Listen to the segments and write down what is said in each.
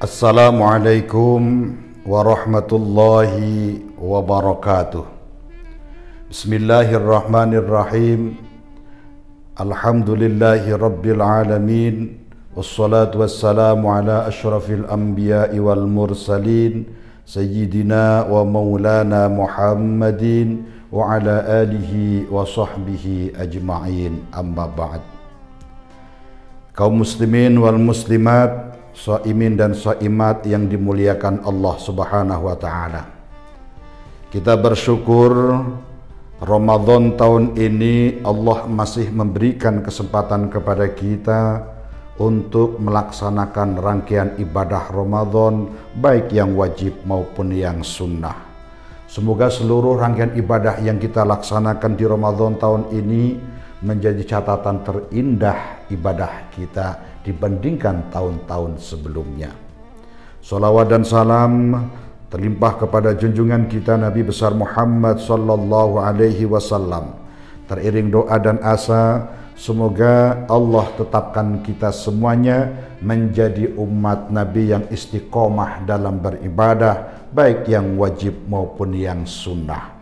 Assalamualaikum warahmatullahi wabarakatuh. Bismillahirrahmanirrahim. Alhamdulillahi rabbil alamin. Wassalatu wassalamu ala ashrafil anbiya'i wal mursalin Sayyidina wa maulana Muhammadin wa ala alihi wa sahbihi ajma'in. Amma ba'd. Kaum muslimin wal muslimat, shaimin dan shaimat yang dimuliakan Allah Subhanahu wa taala. Kita bersyukur Ramadan tahun ini Allah masih memberikan kesempatan kepada kita untuk melaksanakan rangkaian ibadah Ramadan, baik yang wajib maupun yang sunnah. Semoga seluruh rangkaian ibadah yang kita laksanakan di Ramadan tahun ini menjadi catatan terindah ibadah kita dibandingkan tahun-tahun sebelumnya. Salawat dan salam terlimpah kepada junjungan kita Nabi besar Muhammad sallallahu alaihi wasallam. Teriring doa dan asa, semoga Allah tetapkan kita semuanya menjadi umat Nabi yang istiqomah dalam beribadah, baik yang wajib maupun yang sunnah.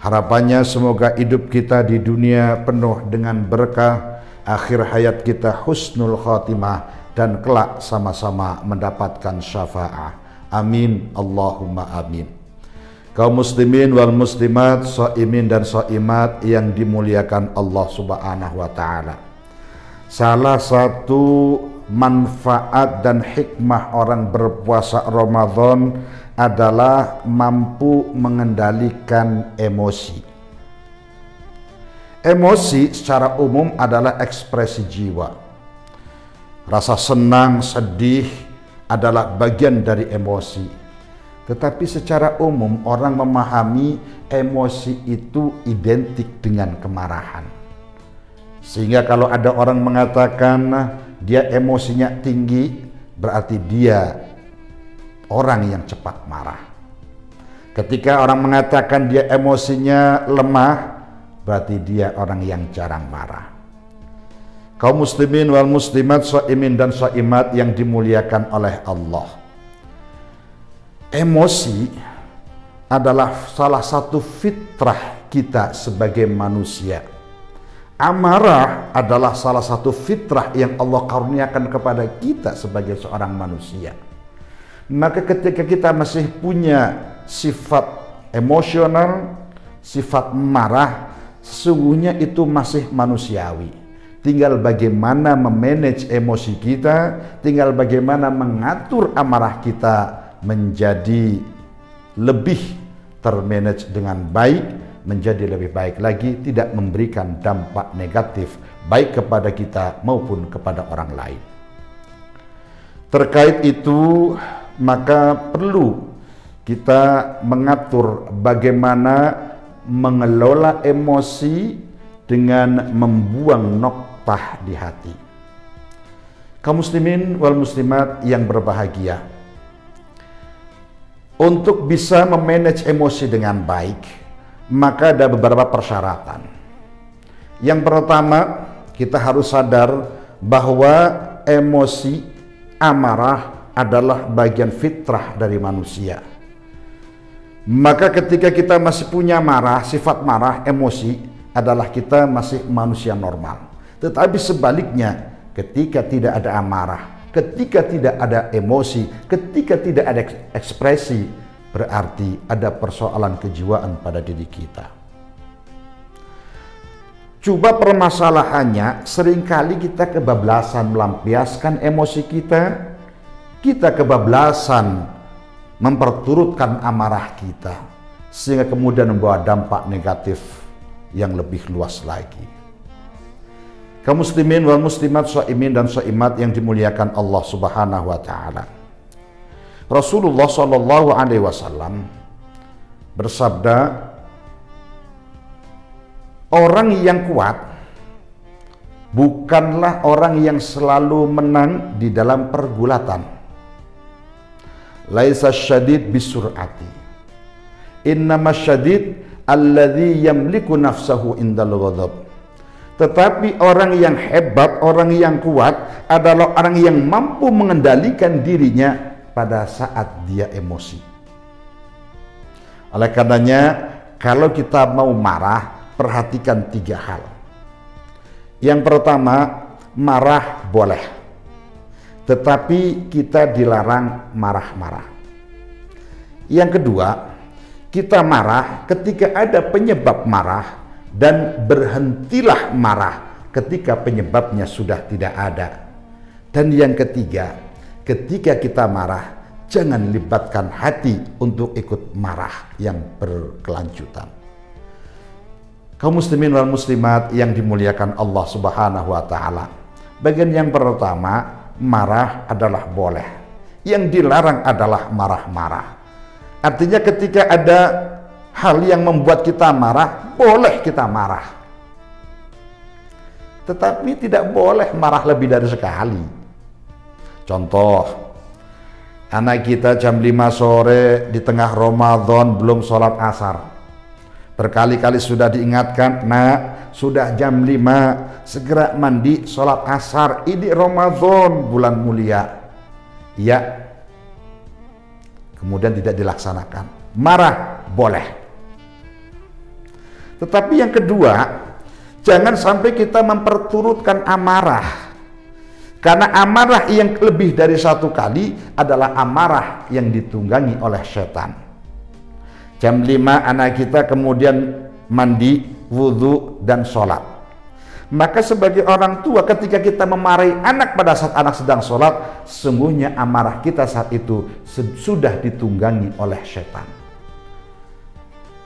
Harapannya semoga hidup kita di dunia penuh dengan berkah, akhir hayat kita husnul khatimah, dan kelak sama-sama mendapatkan syafaat. Amin, Allahumma amin. Kaum muslimin wal muslimat, shaimin dan shaimat yang dimuliakan Allah Subhanahu wa taala. Salah satu manfaat dan hikmah orang berpuasa Ramadan adalah mampu mengendalikan emosi. Emosi secara umum adalah ekspresi jiwa. Rasa senang, sedih adalah bagian dari emosi. Tetapi secara umum orang memahami emosi itu identik dengan kemarahan. Sehingga kalau ada orang mengatakan dia emosinya tinggi, berarti dia orang yang cepat marah. Ketika orang mengatakan dia emosinya lemah, berarti dia orang yang jarang marah. Kaum muslimin wal muslimat, shaimin dan shaimat yang dimuliakan oleh Allah. Emosi adalah salah satu fitrah kita sebagai manusia. Amarah adalah salah satu fitrah yang Allah karuniakan kepada kita sebagai seorang manusia. Maka ketika kita masih punya sifat emosional, sifat marah, sesungguhnya itu masih manusiawi. Tinggal bagaimana memanage emosi kita, tinggal bagaimana mengatur amarah kita menjadi lebih termanage dengan baik, menjadi lebih baik lagi, tidak memberikan dampak negatif baik kepada kita maupun kepada orang lain. Terkait itu, maka perlu kita mengatur bagaimana mengelola emosi dengan membuang noktah di hati. Kaum muslimin wal muslimat yang berbahagia, untuk bisa memanage emosi dengan baik, maka ada beberapa persyaratan. Yang pertama, kita harus sadar bahwa emosi amarah adalah bagian fitrah dari manusia. Maka ketika kita masih punya marah, sifat marah, emosi, adalah kita masih manusia normal. Tetapi sebaliknya, ketika tidak ada amarah, ketika tidak ada emosi, ketika tidak ada ekspresi, berarti ada persoalan kejiwaan pada diri kita. Coba permasalahannya, seringkali kita kebablasan melampiaskan emosi kita kebablasan memperturutkan amarah kita, sehingga kemudian membawa dampak negatif yang lebih luas lagi. Kaum muslimin wal muslimat, shaimin dan shaimat yang dimuliakan Allah Subhanahu wa taala. Rasulullah sallallahu alaihi wasallam bersabda, orang yang kuat bukanlah orang yang selalu menang di dalam pergulatan. Laisa syadid bisur'ati, innama syadid alladzi yamliku nafsahu indal ghadab. Tetapi orang yang hebat, orang yang kuat adalah orang yang mampu mengendalikan dirinya pada saat dia emosi. Oleh karenanya, kalau kita mau marah, perhatikan 3 hal. Yang pertama, marah boleh, tetapi kita dilarang marah-marah. Yang kedua, kita marah ketika ada penyebab marah, dan berhentilah marah ketika penyebabnya sudah tidak ada. Dan yang ketiga, ketika kita marah, jangan libatkan hati untuk ikut marah yang berkelanjutan. Kaum muslimin wal muslimat yang dimuliakan Allah Subhanahu wa taala. Bagian yang pertama, marah adalah boleh. Yang dilarang adalah marah-marah. Artinya ketika ada hal yang membuat kita marah, boleh kita marah. Tetapi tidak boleh marah lebih dari sekali. Contoh, anak kita jam 5 sore di tengah Ramadan belum sholat asar. Berkali-kali sudah diingatkan, nak, sudah jam 5, segera mandi, sholat asar, ini Ramadan, bulan mulia. Ya, kemudian tidak dilaksanakan. Marah boleh. Tetapi yang kedua, jangan sampai kita memperturutkan amarah. Karena amarah yang lebih dari 1 kali adalah amarah yang ditunggangi oleh setan. Jam 5 anak kita kemudian mandi, wudhu, dan sholat. Maka sebagai orang tua, ketika kita memarahi anak pada saat anak sedang sholat, sungguhnya amarah kita saat itu sudah ditunggangi oleh setan.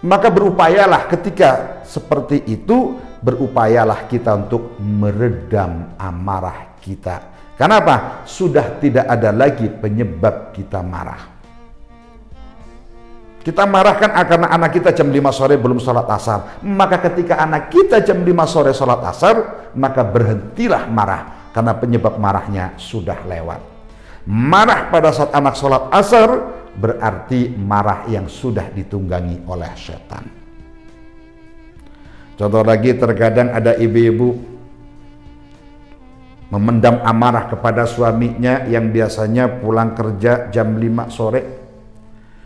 Maka berupayalah ketika seperti itu, berupayalah kita untuk meredam amarah kita. Kenapa? Sudah tidak ada lagi penyebab kita marah. Kita marahkan karena anak kita jam 5 sore belum sholat asar. Maka ketika anak kita jam 5 sore sholat asar, maka berhentilah marah. Karena penyebab marahnya sudah lewat. Marah pada saat anak sholat asar berarti marah yang sudah ditunggangi oleh setan. Contoh lagi, terkadang ada ibu-ibu memendam amarah kepada suaminya yang biasanya pulang kerja jam 5 sore.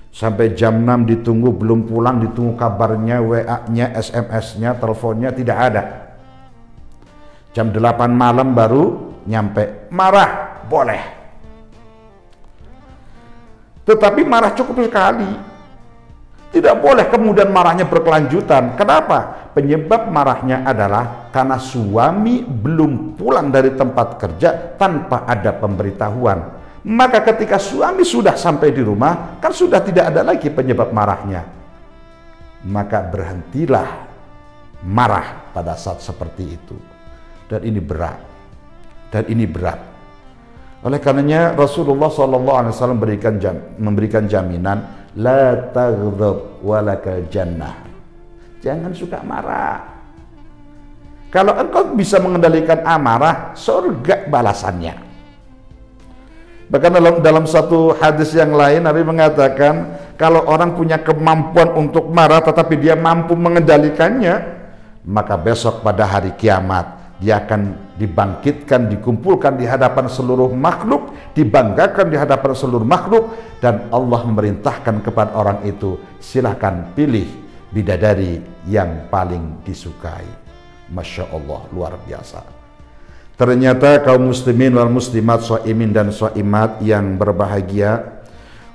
Sampai jam 6 ditunggu belum pulang, ditunggu kabarnya, WA-nya, SMS-nya, teleponnya tidak ada. Jam 8 malam baru nyampe. Marah boleh. Tetapi marah cukup sekali. Tidak boleh kemudian marahnya berkelanjutan. Kenapa? Penyebab marahnya adalah karena suami belum pulang dari tempat kerja tanpa ada pemberitahuan. Maka ketika suami sudah sampai di rumah, kan sudah tidak ada lagi penyebab marahnya. Maka berhentilah marah pada saat seperti itu. Dan ini berat. Dan ini berat. Oleh karenanya Rasulullah SAW memberikan jaminan, la taghdab walakal jannah. Jangan suka marah. Kalau engkau bisa mengendalikan amarah, surga balasannya. Bahkan dalam satu hadis yang lain, Nabi mengatakan, kalau orang punya kemampuan untuk marah tetapi dia mampu mengendalikannya, maka besok pada hari kiamat dia akan dibangkitkan, dikumpulkan di hadapan seluruh makhluk, dibanggakan di hadapan seluruh makhluk, dan Allah memerintahkan kepada orang itu, silakan pilih bidadari yang paling disukai. Masya Allah, luar biasa. Ternyata kaum muslimin wal muslimat, shaimin dan shaimat yang berbahagia,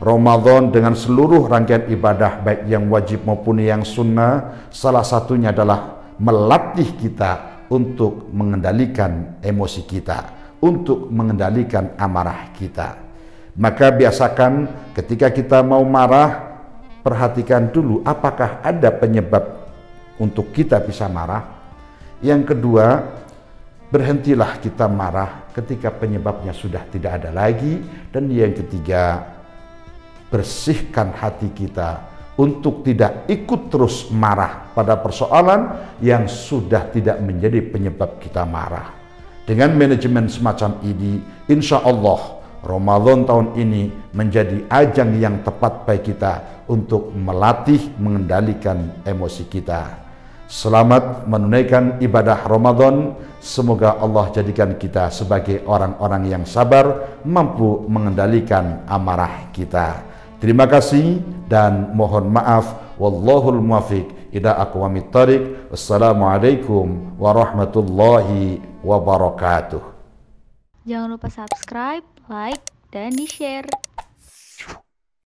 Ramadan dengan seluruh rangkaian ibadah baik yang wajib maupun yang sunnah, salah satunya adalah melatih kita untuk mengendalikan emosi kita, untuk mengendalikan amarah kita. Maka biasakan ketika kita mau marah, perhatikan dulu apakah ada penyebab untuk kita bisa marah. Yang kedua, berhentilah kita marah ketika penyebabnya sudah tidak ada lagi. Dan yang ketiga, bersihkan hati kita untuk tidak ikut terus marah pada persoalan yang sudah tidak menjadi penyebab kita marah. Dengan manajemen semacam ini, insya Allah Ramadan tahun ini menjadi ajang yang tepat bagi kita untuk melatih mengendalikan emosi kita. Selamat menunaikan ibadah Ramadan. Semoga Allah jadikan kita sebagai orang-orang yang sabar, mampu mengendalikan amarah kita. Terima kasih dan mohon maaf. Wallahul muwaffiq ila aqwamit thoriq. Wassalamualaikum warahmatullahi wabarakatuh. Jangan lupa subscribe, like, dan di-share.